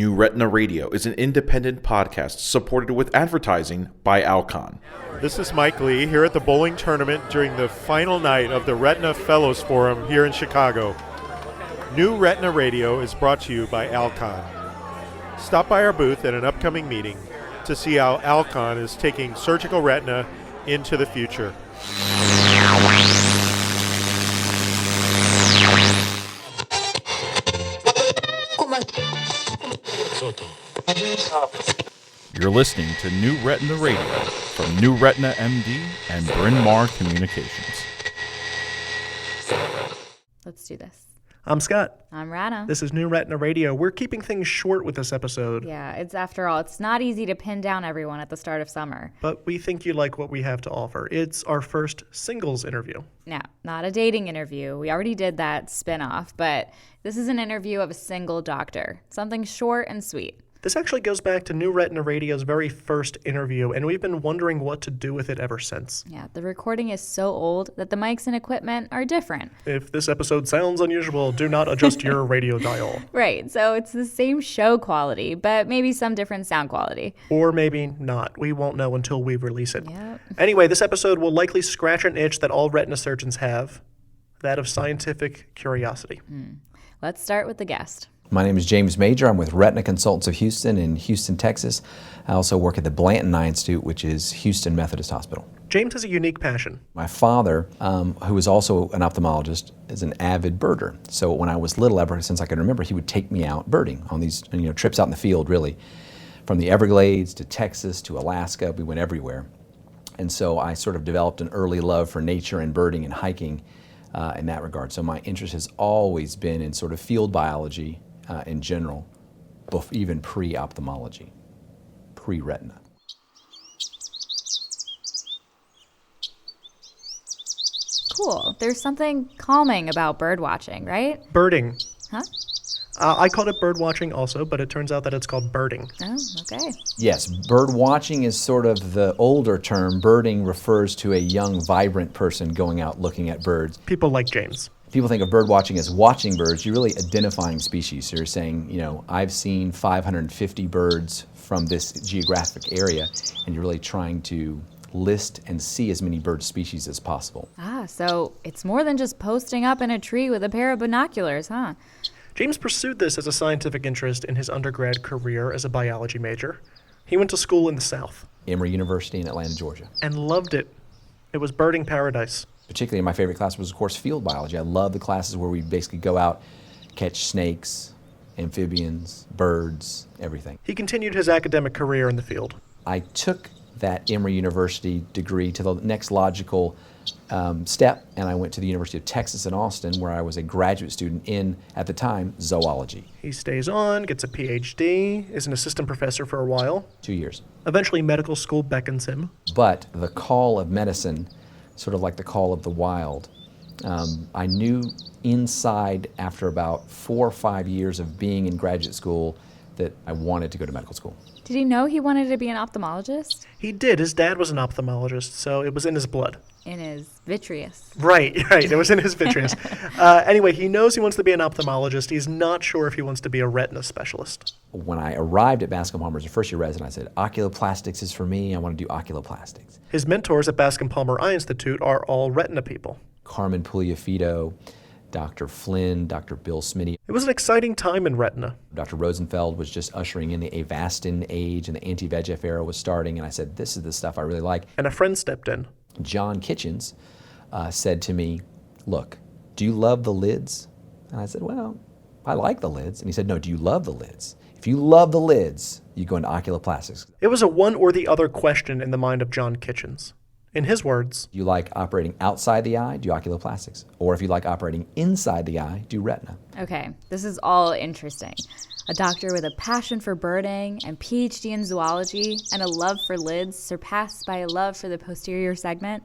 New Retina Radio is an independent podcast supported with advertising by Alcon. This is Mike Lee here at the bowling tournament during the final night of the Retina Fellows Forum here in Chicago. New Retina Radio is brought to you by Alcon. Stop by our booth at an upcoming meeting to see how Alcon is taking surgical retina into the future. You're listening to New Retina Radio from New Retina MD and Bryn Mawr Communications. Let's do this. I'm Scott. I'm Rana. This is New Retina Radio. We're keeping things short with this episode. Yeah, after all, it's not easy to pin down everyone at the start of summer. But we think you like what we have to offer. It's our first singles interview. Now, not a dating interview. We already did that spin-off, but this is an interview of a single doctor. Something short and sweet. This actually goes back to New Retina Radio's very first interview, and we've been wondering what to do with it ever since. Yeah, the recording is so old that the mics and equipment are different. If this episode sounds unusual, do not adjust your radio dial. Right, so it's the same show quality, but maybe some different sound quality. Or maybe not. We won't know until we release it. Yep. Anyway, this episode will likely scratch an itch that all retina surgeons have, that of scientific curiosity. Let's start with the guest. My name is James Major. I'm with Retina Consultants of Houston in Houston, Texas. I also work at the Blanton Eye Institute, which is Houston Methodist Hospital. James has a unique passion. My father, who is also an ophthalmologist, is an avid birder. So when I was little, ever since I can remember, he would take me out birding on these trips out in the field, really. From the Everglades to Texas to Alaska, we went everywhere. And so I sort of developed an early love for nature and birding and hiking in that regard. So my interest has always been in sort of field biology in general, even pre-ophthalmology, pre-retina. Cool. There's something calming about bird watching, right? Birding. Huh? I called it bird watching also, but it turns out that it's called birding. Oh, okay. Yes, bird watching is sort of the older term. Birding refers to a young, vibrant person going out looking at birds. People like James. People think of bird watching as watching birds. You're really identifying species. So you're saying, I've seen 550 birds from this geographic area, and you're really trying to list and see as many bird species as possible. So it's more than just posting up in a tree with a pair of binoculars, huh? James pursued this as a scientific interest in his undergrad career as a biology major. He went to school in the South. Emory University in Atlanta, Georgia. And loved it. It was birding paradise. Particularly my favorite class was, of course, field biology. I love the classes where we basically go out, catch snakes, amphibians, birds, everything. He continued his academic career in the field. I took that Emory University degree to the next logical step, and I went to the University of Texas in Austin, where I was a graduate student in, at the time, zoology. He stays on, gets a PhD, is an assistant professor for a while. 2 years. Eventually, medical school beckons him. But the call of medicine, sort of like the call of the wild, I knew inside, after about 4 or 5 years of being in graduate school, that I wanted to go to medical school. Did he know he wanted to be an ophthalmologist? He did. His dad was an ophthalmologist, so it was in his blood. In his vitreous. Right. It was in his vitreous. Anyway, he knows he wants to be an ophthalmologist. He's not sure if he wants to be a retina specialist. When I arrived at Bascom Palmer as a first-year resident, I said, oculoplastics is for me. I want to do oculoplastics. His mentors at Bascom Palmer Eye Institute are all retina people. Carmen Pugliafito, Dr. Flynn, Dr. Bill Smitty. It was an exciting time in retina. Dr. Rosenfeld was just ushering in the Avastin age, and the anti-VEGF era was starting, and I said, this is the stuff I really like. And a friend stepped in. John Kitchens said to me, look, do you love the lids? And I said, well, I like the lids. And he said, no, do you love the lids? If you love the lids, you go into oculoplastics. It was a one or the other question in the mind of John Kitchens. In his words, you like operating outside the eye, do oculoplastics. Or if you like operating inside the eye, do retina. Okay, this is all interesting. A doctor with a passion for birding and PhD in zoology and a love for lids surpassed by a love for the posterior segment.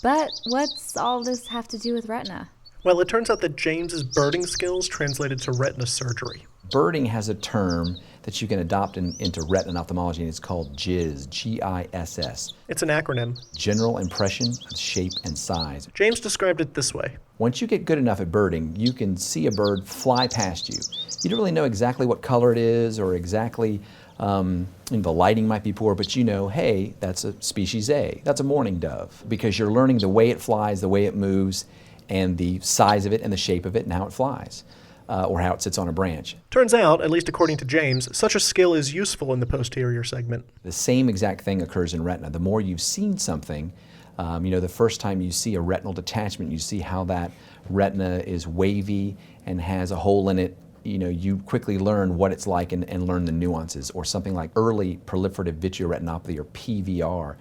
But what's all this have to do with retina? Well, it turns out that James's birding skills translated to retina surgery. Birding has a term that you can adopt into retina ophthalmology, and it's called GISS, G-I-S-S. It's an acronym. General Impression of Shape and Size. James described it this way. Once you get good enough at birding, you can see a bird fly past you. You don't really know exactly what color it is or exactly, the lighting might be poor, but you know, hey, that's a species A, that's a mourning dove, because you're learning the way it flies, the way it moves, and the size of it and the shape of it and how it flies, or how it sits on a branch. Turns out, at least according to James, such a skill is useful in the posterior segment. The same exact thing occurs in retina. The more you've seen something, the first time you see a retinal detachment, you see how that retina is wavy and has a hole in it. You quickly learn what it's like and learn the nuances. Or something like early proliferative vitreoretinopathy, or PVR.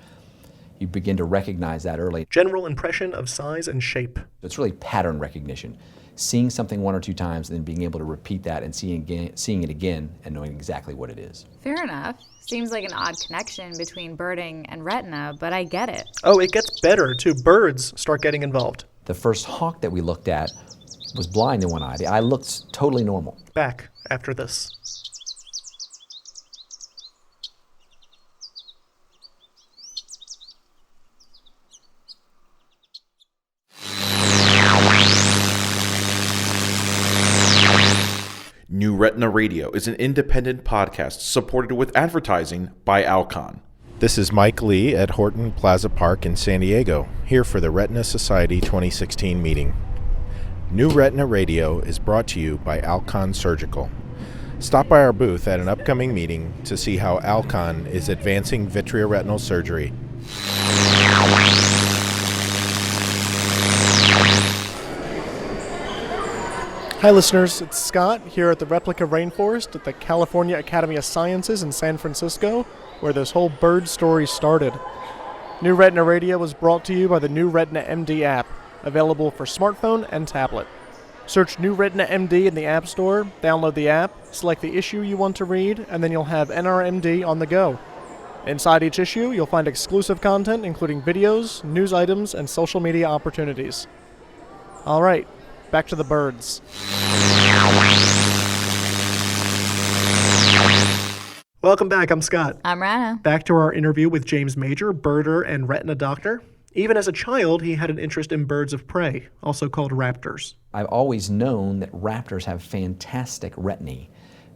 You begin to recognize that early. General impression of size and shape. It's really pattern recognition. Seeing something one or two times and then being able to repeat that and seeing it again and knowing exactly what it is. Fair enough. Seems like an odd connection between birding and retina, but I get it. Oh, it gets better, too. Birds start getting involved. The first hawk that we looked at was blind in one eye. The eye looked totally normal. Back after this. New Retina Radio is an independent podcast supported with advertising by Alcon. This is Mike Lee at Horton Plaza Park in San Diego, here for the Retina Society 2016 meeting. New Retina Radio is brought to you by Alcon Surgical. Stop by our booth at an upcoming meeting to see how Alcon is advancing vitreoretinal surgery. Hi listeners, it's Scott here at the Replica Rainforest at the California Academy of Sciences in San Francisco, where this whole bird story started. New Retina Radio was brought to you by the New Retina MD app, available for smartphone and tablet. Search New Retina MD in the App Store, download the app, select the issue you want to read, and then you'll have NRMD on the go. Inside each issue, you'll find exclusive content including videos, news items, and social media opportunities. All right. Back to the birds. Welcome back, I'm Scott. I'm Rana. Back to our interview with James Major, birder and retina doctor. Even as a child, he had an interest in birds of prey, also called raptors. I've always known that raptors have fantastic retinae.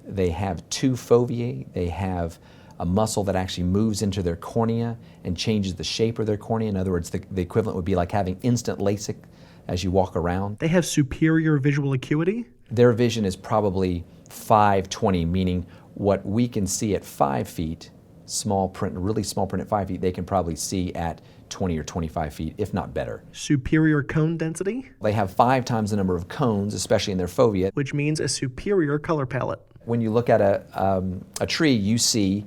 They have two foveae, they have a muscle that actually moves into their cornea and changes the shape of their cornea. In other words, the equivalent would be like having instant LASIK as you walk around. They have superior visual acuity? Their vision is probably 5/20, meaning what we can see at 5 feet, small print, really small print at 5 feet, they can probably see at 20 or 25 feet, if not better. Superior cone density? They have 5 times the number of cones, especially in their fovea. Which means a superior color palette. When you look at a tree, you see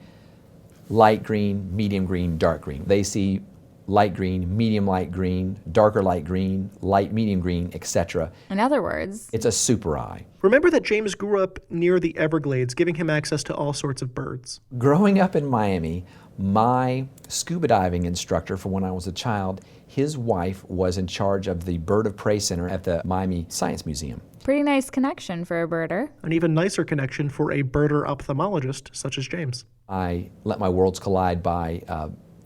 light green, medium green, dark green. They see light green, medium light green, darker light green, light medium green, etc. In other words, it's a super eye. Remember that James grew up near the Everglades, giving him access to all sorts of birds. Growing up in Miami, my scuba diving instructor from when I was a child, his wife was in charge of the Bird of Prey Center at the Miami Science Museum. pretty nice connection for a birder. An even nicer connection for a birder ophthalmologist such as James. I let my worlds collide by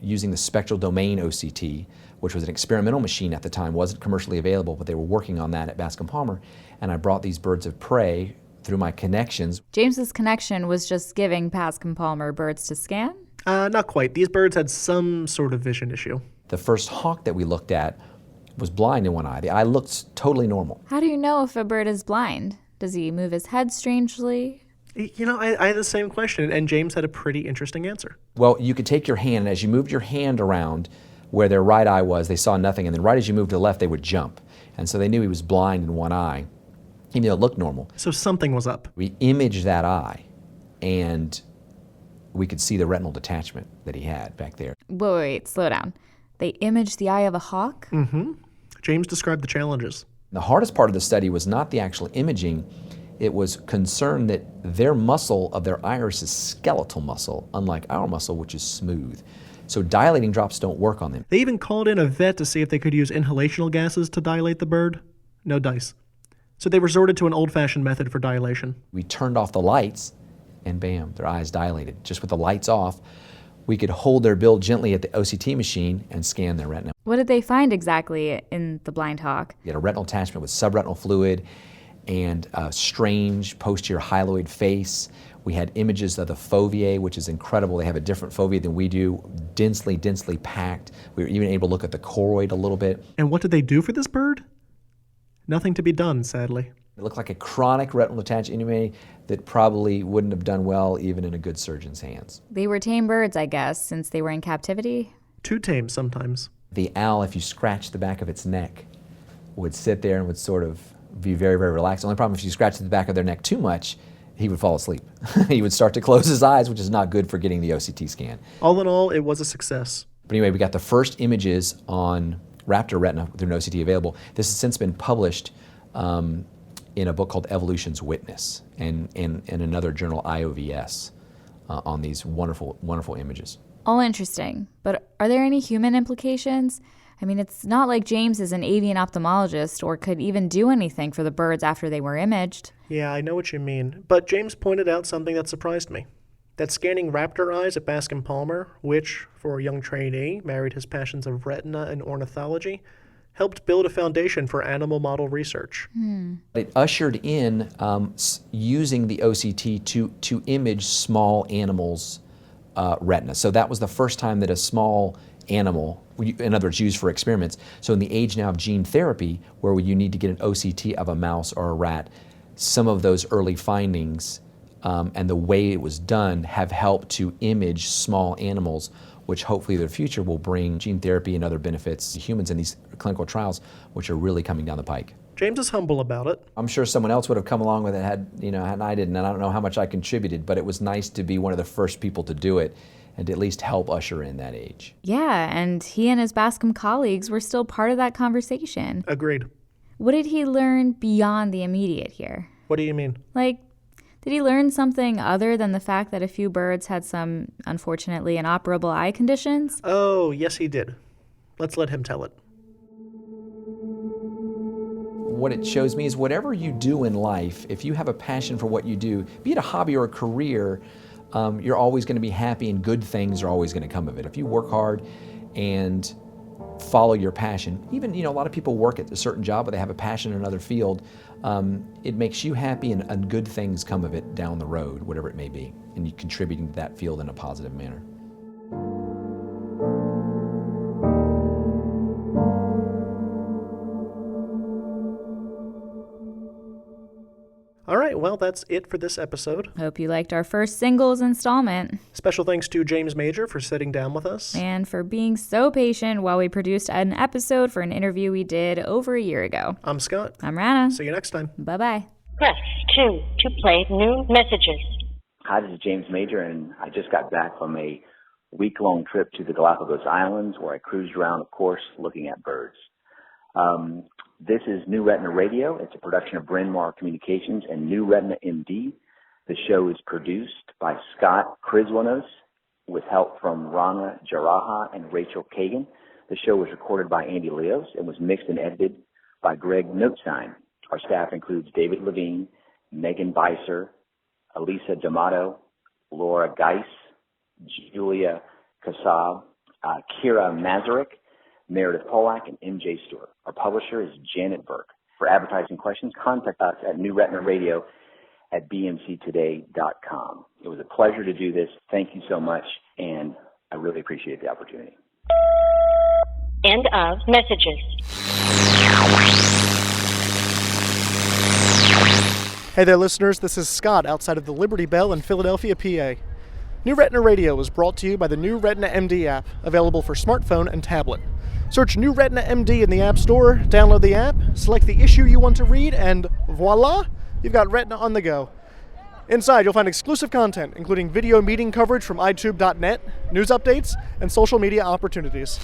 using the spectral domain OCT, which was an experimental machine at the time, wasn't commercially available, but they were working on that at Bascom Palmer, and I brought these birds of prey through my connections. James's connection was just giving Bascom Palmer birds to scan? Not quite. These birds had some sort of vision issue. The first hawk that we looked at was blind in one eye. The eye looked totally normal. How do you know if a bird is blind? Does he move his head strangely? You know, I had the same question, and James had a pretty interesting answer. Well, you could take your hand, and as you moved your hand around where their right eye was, they saw nothing, and then right as you moved to the left, they would jump. And so they knew he was blind in one eye, even though it looked normal. So something was up. We imaged that eye, and we could see the retinal detachment that he had back there. Wait, slow down. They imaged the eye of a hawk? Mm-hmm. James described the challenges. The hardest part of the study was not the actual imaging. It was concern that their muscle of their iris is skeletal muscle, unlike our muscle, which is smooth. So dilating drops don't work on them. They even called in a vet to see if they could use inhalational gases to dilate the bird. No dice. So they resorted to an old-fashioned method for dilation. We turned off the lights, and bam, their eyes dilated. Just with the lights off, we could hold their bill gently at the OCT machine and scan their retina. What did they find exactly in the blind hawk? You had a retinal attachment with subretinal fluid and a strange posterior hyaloid face. We had images of the fovea, which is incredible. They have a different fovea than we do, densely packed. We were even able to look at the choroid a little bit. And what did they do for this bird? Nothing to be done, sadly. It looked like a chronic retinal detached inumate that probably wouldn't have done well even in a good surgeon's hands. They were tame birds, I guess, since they were in captivity. Too tame sometimes. The owl, if you scratch the back of its neck, would sit there and would sort of be very, very relaxed. The only problem, if you scratch the back of their neck too much, he would fall asleep. He would start to close his eyes, which is not good for getting the OCT scan. All in all, it was a success. But anyway, we got the first images on raptor retina with an OCT available. This has since been published in a book called Evolution's Witness and in another journal, IOVS, on these wonderful, wonderful images. All interesting, but are there any human implications? I mean, it's not like James is an avian ophthalmologist or could even do anything for the birds after they were imaged. Yeah, I know what you mean. But James pointed out something that surprised me. That scanning raptor eyes at Bascom Palmer, which, for a young trainee, married his passions of retina and ornithology, helped build a foundation for animal model research. It ushered in using the OCT to image small animals' retina. So that was the first time that a small animal, in other words, used for experiments. So in the age now of gene therapy, where you need to get an OCT of a mouse or a rat, some of those early findings and the way it was done have helped to image small animals, which hopefully in the future will bring gene therapy and other benefits to humans in these clinical trials, which are really coming down the pike. James is humble about it. I'm sure someone else would have come along with it had I didn't, and I don't know how much I contributed, but it was nice to be one of the first people to do it and to at least help usher in that age. Yeah, and he and his Bascom colleagues were still part of that conversation. Agreed. What did he learn beyond the immediate here? What do you mean? Like, did he learn something other than the fact that a few birds had some, unfortunately, inoperable eye conditions? Oh, yes he did. Let's let him tell it. What it shows me is whatever you do in life, if you have a passion for what you do, be it a hobby or a career, you're always going to be happy and good things are always going to come of it. If you work hard and follow your passion, even, a lot of people work at a certain job, but they have a passion in another field, it makes you happy and good things come of it down the road, whatever it may be, and you're contributing to that field in a positive manner. All right, well, that's it for this episode. Hope you liked our first singles installment. Special thanks to James Major for sitting down with us. And for being so patient while we produced an episode for an interview we did over a year ago. I'm Scott. I'm Rana. See you next time. Bye-bye. Press 2 to play new messages. Hi, this is James Major, and I just got back from a week-long trip to the Galapagos Islands where I cruised around, of course, looking at birds. This is New Retina Radio. It's a production of Bryn Mawr Communications and New Retina MD. The show is produced by Scott Criswanos with help from Rana Jaraha and Rachel Kagan. The show was recorded by Andy Leos and was mixed and edited by Greg Notstein. Our staff includes David Levine, Megan Beiser, Elisa D'Amato, Laura Geis, Julia Kasab, Kira Masaryk, Meredith Polak, and MJ Stewart. Our publisher is Janet Burke. For advertising questions, contact us at New Retina Radio at bmctoday.com. It was a pleasure to do this. Thank you so much, and I really appreciate the opportunity. End of messages. Hey there, listeners. This is Scott outside of the Liberty Bell in Philadelphia, PA. New Retina Radio was brought to you by the New Retina MD app, available for smartphone and tablet. Search New Retina MD in the App Store, download the app, select the issue you want to read, and voila, you've got Retina on the go. Inside, you'll find exclusive content, including video meeting coverage from iTube.net, news updates, and social media opportunities.